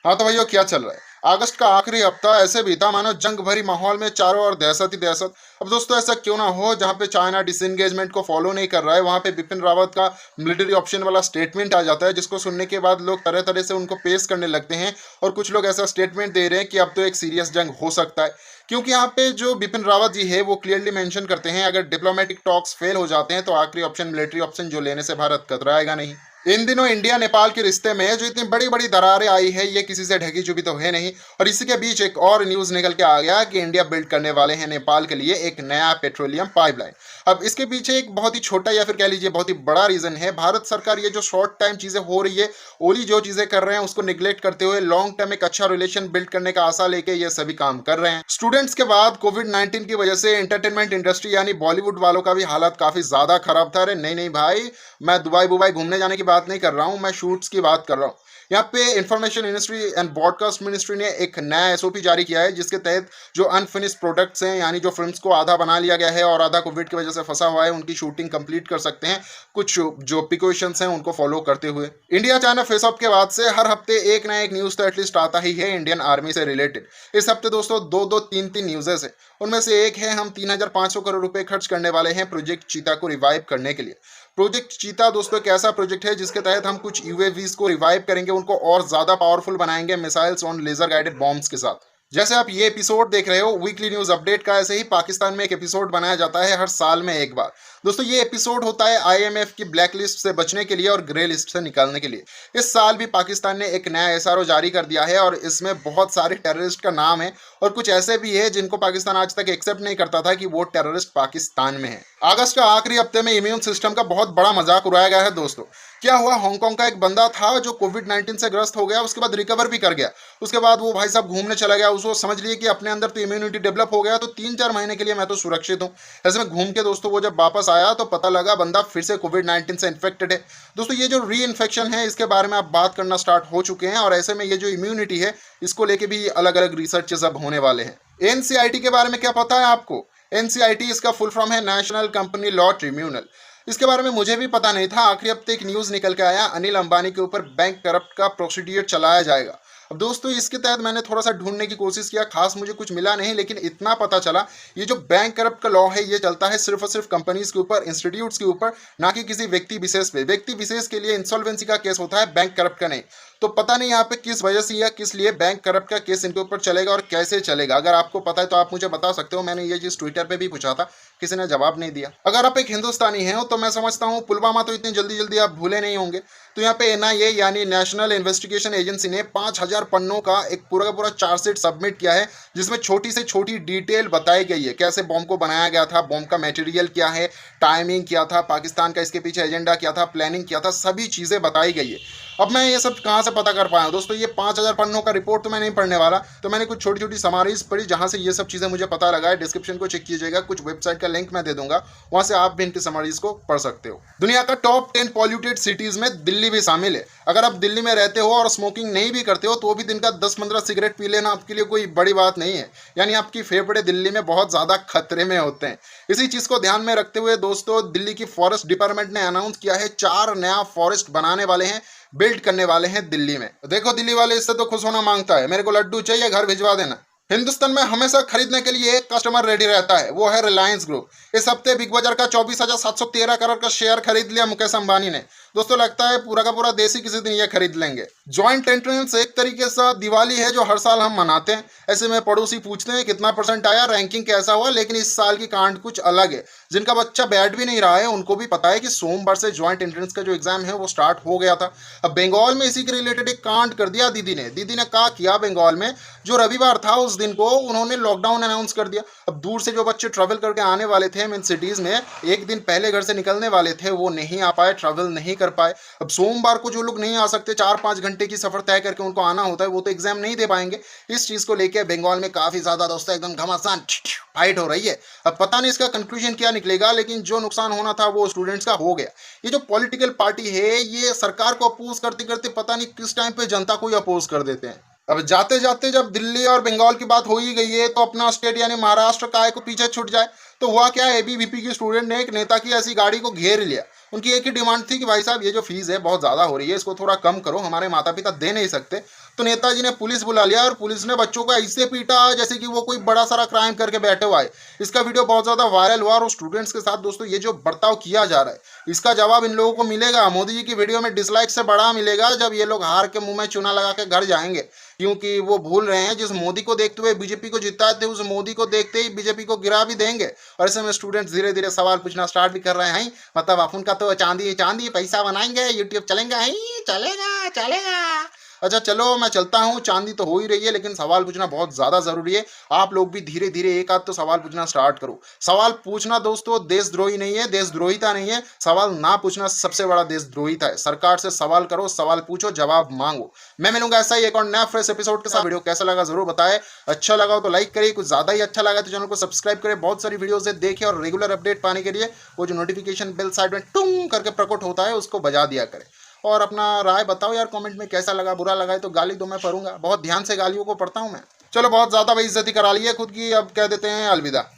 हाँ तो भैया क्या चल रहा है। अगस्त का आखिरी हफ्ता ऐसे बीता मानो जंग भरी माहौल में चारों ओर दहशत ही दहशत। अब दोस्तों ऐसा क्यों ना हो, जहाँ पे चाइना डिसएंगेजमेंट को फॉलो नहीं कर रहा है वहां पे बिपिन रावत का मिलिट्री ऑप्शन वाला स्टेटमेंट आ जाता है, जिसको सुनने के बाद लोग तरह तरह से उनको पेश करने लगते हैं। और कुछ लोग ऐसा स्टेटमेंट दे रहे हैं कि अब तो एक सीरियस जंग हो सकता है, क्योंकि यहाँ पे जो बिपिन रावत जी है वो क्लियरली मेंशन करते हैं अगर डिप्लोमेटिक टॉक्स फेल हो जाते हैं तो आखिरी ऑप्शन मिलिट्री ऑप्शन जो लेने से भारत कतराएगा नहीं। इन दिनों इंडिया नेपाल के रिश्ते में जो इतनी बड़ी बड़ी दरारें आई है ये किसी से ढकी छुपी तो है नहीं। और इसी के बीच एक और न्यूज निकल के आ गया कि इंडिया बिल्ड करने वाले हैं नेपाल के लिए एक नया पेट्रोलियम पाइपलाइन। अब इसके पीछे एक बहुत ही छोटा या फिर कह लीजिए बहुत ही बड़ा रीजन है। भारत सरकार ये जो शॉर्ट टाइम चीजें हो रही है, ओली जो चीजें कर रहे हैं उसको निगलेक्ट करते हुए लॉन्ग टर्म एक अच्छा रिलेशन बिल्ड करने का आशा लेके ये सभी काम कर रहे हैं। स्टूडेंट्स के बाद कोविड-19 की वजह से एंटरटेनमेंट इंडस्ट्री यानी बॉलीवुड वालों का भी हालत काफी ज्यादा खराब था। अरे नहीं नहीं भाई, मैं दुबई बुबई घूमने जाने की बात नहीं कर रहा हूँ, मैं शूट्स की बात कर रहा हूँ। यहाँ पे information ministry and broadcast ministry ने एक नया एसओपी जारी किया है, जिसके तहत जो अनफिनिश प्रोडक्ट्स हैं यानी जो फिल्म्स को आधा बना लिया गया है और आधा कोविड की वजह से फंसा हुआ है उनकी शूटिंग कंप्लीट कर सकते हैं, कुछ जो प्रिकॉशंस हैं उनको फॉलो करते हुए। इंडिया चाइना फेस ऑफ के बाद से हर हफ्ते एक ना एक न्यूज तो एटलीस्ट आता ही है इंडियन आर्मी से रिलेटेड। इस हफ्ते दोस्तों दो दो तीन तीन न्यूज़ेस है। उनमें से एक है हम 3,500 करोड़ रुपए खर्च करने वाले हैं प्रोजेक्ट चीता को रिवाइव करने के लिए। प्रोजेक्ट चीता दोस्तों एक ऐसा प्रोजेक्ट है जिसके तहत हम कुछ यूएवीज को रिवाइव करेंगे, उनको और ज्यादा पावरफुल बनाएंगे missiles on laser guided bombs के साथ। जैसे आप ये एपिसोड देख रहे हो वीकली न्यूज अपडेट का, ऐसे ही पाकिस्तान में एक एपिसोड बनाया जाता है हर साल में एक बार। दोस्तों ये एपिसोड होता है आईएमएफ की ब्लैक लिस्ट से बचने के लिए और ग्रे लिस्ट से निकालने के लिए। इस साल भी पाकिस्तान ने एक नया एसआरओ जारी कर दिया है और इसमें बहुत सारे टेररिस्ट का नाम है और कुछ ऐसे भी है जिनको पाकिस्तान आज तक एक्सेप्ट नहीं करता था कि वो टेररिस्ट पाकिस्तान में है। अगस्त का आखिरी हफ्ते में इम्यून सिस्टम का बहुत बड़ा मजाक उड़ाया गया है दोस्तों। क्या हुआ, हांगकांग का एक बंदा था जो कोविड-19 से ग्रस्त हो गया, उसके बाद रिकवर भी कर गया। उसके बाद वो भाई साहब घूमने चला गया, उसको समझ लिए कि अपने अंदर तो इम्यूनिटी डेवलप हो गया तो 3-4 महीने के लिए मैं तो सुरक्षित हूँ। ऐसे में घूम के दोस्तों वो जब वापस आया तो पता लगा बंदा फिर से कोविड-19 से इन्फेक्टेड है। दोस्तों ये जो री इन्फेक्शन है इसके बारे में आप बात करना स्टार्ट हो चुके हैं और ऐसे में ये जो इम्यूनिटी है इसको लेके भी अलग अलग रिसर्चेस अब होने वाले हैं। एनसीआईटी के बारे में क्या पता है आपको? एनसीआईटी इसका फुल फॉर्म है नेशनल कंपनी लॉ ट्रिब्यूनल। इसके बारे में मुझे भी पता नहीं था। आखिरी हफ्ते एक न्यूज़ निकल के आया, अनिल अंबानी के ऊपर बैंक करप्ट का प्रोसीडियर चलाया जाएगा। अब दोस्तों इसके तहत मैंने थोड़ा सा ढूंढने की कोशिश किया, खास मुझे कुछ मिला नहीं, लेकिन इतना पता चला ये जो बैंक करप्ट का लॉ है ये चलता है सिर्फ और सिर्फ कंपनीज के ऊपर, इंस्टीट्यूट्स के ऊपर, ना कि किसी व्यक्ति विशेष पे। व्यक्ति विशेष के लिए इंसॉल्वेंसी का केस होता है, बैंक करप्ट का नहीं। तो पता नहीं यहाँ पे किस वजह से या किस लिए बैंक करप्ट का केस इनके ऊपर चलेगा और कैसे चलेगा। अगर आपको पता है तो आप मुझे बता सकते हो। मैंने ये चीज ट्विटर पे भी पूछा था, किसी ने जवाब नहीं दिया। अगर आप एक हिंदुस्तानी हैं तो मैं समझता हूँ पुलवामा तो इतनी जल्दी जल्दी आप भूले नहीं होंगे। तो यहाँ पे एनआईए यानी नेशनल इन्वेस्टिगेशन एजेंसी ने 5,000 पन्नों का एक पूरा का पूरा चार्जशीट सबमिट किया है, जिसमें छोटी से छोटी डिटेल बताई गई है, कैसे बॉम्ब को बनाया गया था, बॉम्ब का मटेरियल क्या है, टाइमिंग क्या था, पाकिस्तान का इसके पीछे एजेंडा क्या था, प्लानिंग क्या था, सभी चीज़ें बताई गई है। अब मैं ये सब कहाँ से पता कर पाया दोस्तों? ये 5,000 पन्नों का रिपोर्ट तो मैं नहीं पढ़ने वाला, तो मैंने कुछ छोटी छोटी समारीज पढ़ी जहाँ से ये सब चीज़ें मुझे पता लगा है। डिस्क्रिप्शन को चेक कीजिएगा, कुछ वेबसाइट का लिंक मैं दे दूंगा, वहाँ से आप भी इनकी समारीज को पढ़ सकते हो। दुनिया का टॉप 10 पॉल्यूटेड सिटीज़ में दिल्ली भी शामिल है। अगर आप दिल्ली में रहते हो और स्मोकिंग नहीं भी करते हो तो भी दिन का 10-15 सिगरेट पी लेना आपके लिए कोई बड़ी बात नहीं है, यानी आपकी फेफड़े दिल्ली में बहुत ज़्यादा खतरे में होते हैं। इसी चीज़ को ध्यान में रखते हुए दोस्तों दिल्ली की फॉरेस्ट डिपार्टमेंट ने अनाउंस किया है 4 नया फॉरेस्ट बनाने वाले हैं, बिल्ड करने वाले हैं दिल्ली में। देखो दिल्ली वाले इससे तो खुश होना मांगता है, मेरे को लड्डू चाहिए, घर भिजवा देना। हिंदुस्तान में हमेशा खरीदने के लिए एक कस्टमर रेडी रहता है, वो है रिलायंस ग्रुप। इस हफ्ते बिग बाजार का 24,713 करोड़ का शेयर खरीद लिया मुकेश अंबानी ने। दोस्तों लगता है पूरा का पूरा देश ही किसी दिन ये खरीद लेंगे। जॉइंट एंट्रेंस एक तरीके से दिवाली है जो हर साल हम मनाते हैं। ऐसे में पड़ोसी पूछते हैं कितना परसेंट आया, रैंकिंग कैसा हुआ, लेकिन इस साल की कांड कुछ अलग है। जिनका बच्चा बैठ भी नहीं रहा है उनको भी पता है कि सोमवार से ज्वाइंट एंट्रेंस का जो एग्जाम है वो स्टार्ट हो गया था। अब बंगाल में इसी के रिलेटेड एक कांड कर दिया दीदी ने क्या किया, बंगाल में जो रविवार था उस दिन को उन्होंने लॉकडाउन अनाउंस कर दिया। अब दूर से जो बच्चे ट्रैवल करके आने वाले थे मीन सिटीज में, एक दिन पहले घर से निकलने वाले थे, वो नहीं आ पाए, ट्रैवल नहीं कर पाए। अब सोमवार को जो लोग नहीं आ सकते, 4-5 घंटे की सफर तय करके उनको आना होता है, वो तो एग्जाम नहीं दे पाएंगे। इस चीज को लेकर बंगाल में काफी ज्यादा दोस्तों एकदम घमासान फाइट हो रही है। अब पता नहीं इसका कंक्लूजन क्या निकलेगा, लेकिन जो नुकसान होना था वो स्टूडेंट्स का हो गया। ये जो पॉलिटिकल पार्टी है ये सरकार को अपोज करते करते पता नहीं किस टाइम पे जनता को ही अपोज कर देते हैं। अब जाते जाते जब दिल्ली और बंगाल की बात हो ही गई है तो अपना स्टेट यानी महाराष्ट्र काय को पीछे छूट जाए। तो हुआ क्या, एबीवीपी की स्टूडेंट ने एक नेता की ऐसी गाड़ी को घेर लिया उनकी एक ही डिमांड थी कि भाई साहब ये जो फीस है बहुत ज़्यादा हो रही है, इसको थोड़ा कम करो, हमारे माता पिता दे नहीं सकते। तो नेताजी ने पुलिस बुला लिया और पुलिस ने बच्चों को ऐसे पीटा जैसे कि वो कोई बड़ा सारा क्राइम करके बैठे हुआ है। इसका वीडियो बहुत ज़्यादा वायरल हुआ और स्टूडेंट्स के साथ दोस्तों ये जो बर्ताव किया जा रहा है इसका जवाब इन लोगों को मिलेगा। मोदी जी की वीडियो में डिसलाइक से बड़ा मिलेगा जब ये लोग हार के मुंह में चूना लगा के घर जाएंगे, क्योंकि वो भूल रहे हैं जिस मोदी को देखते हुए बीजेपी को जिताए थे उस मोदी को देखते ही बीजेपी को गिरा भी देंगे। और ऐसे में स्टूडेंट्स धीरे धीरे सवाल पूछना स्टार्ट भी कर रहे हैं, मतलब अपन का तो चांदी चांदी पैसा बनाएंगे, यूट्यूब चलेंगे, चलेगा चलेगा। अच्छा चलो मैं चलता हूँ, चांदी तो हो ही रही है लेकिन सवाल पूछना बहुत ज़्यादा ज़रूरी है। आप लोग भी धीरे धीरे एक आध तो सवाल पूछना स्टार्ट करो। सवाल पूछना दोस्तों देशद्रोही नहीं है, देशद्रोहिता नहीं है। सवाल ना पूछना सबसे बड़ा देशद्रोहिता है। सरकार से सवाल करो, सवाल पूछो, जवाब मांगो। मैं मिलूंगा ऐसा ही एक और नया फ्रेश एपिसोड के साथ। वीडियो कैसा लगा जरूर बताएं, अच्छा लगा हो तो लाइक करिए, कुछ ज़्यादा ही अच्छा लगा तो चैनल को सब्सक्राइब करें। बहुत सारी वीडियोज़ देखें और रेगुलर अपडेट पाने के लिए वो जो नोटिफिकेशन बेल साइड में टुंग करके प्रकट होता है उसको बजा दिया करें। और अपना राय बताओ यार कमेंट में, कैसा लगा, बुरा लगा है तो गाली दो, मैं पढ़ूंगा, बहुत ध्यान से गालियों को पढ़ता हूं मैं। चलो बहुत ज़्यादा बेइज्जती करा ली है खुद की, अब कह देते हैं अलविदा।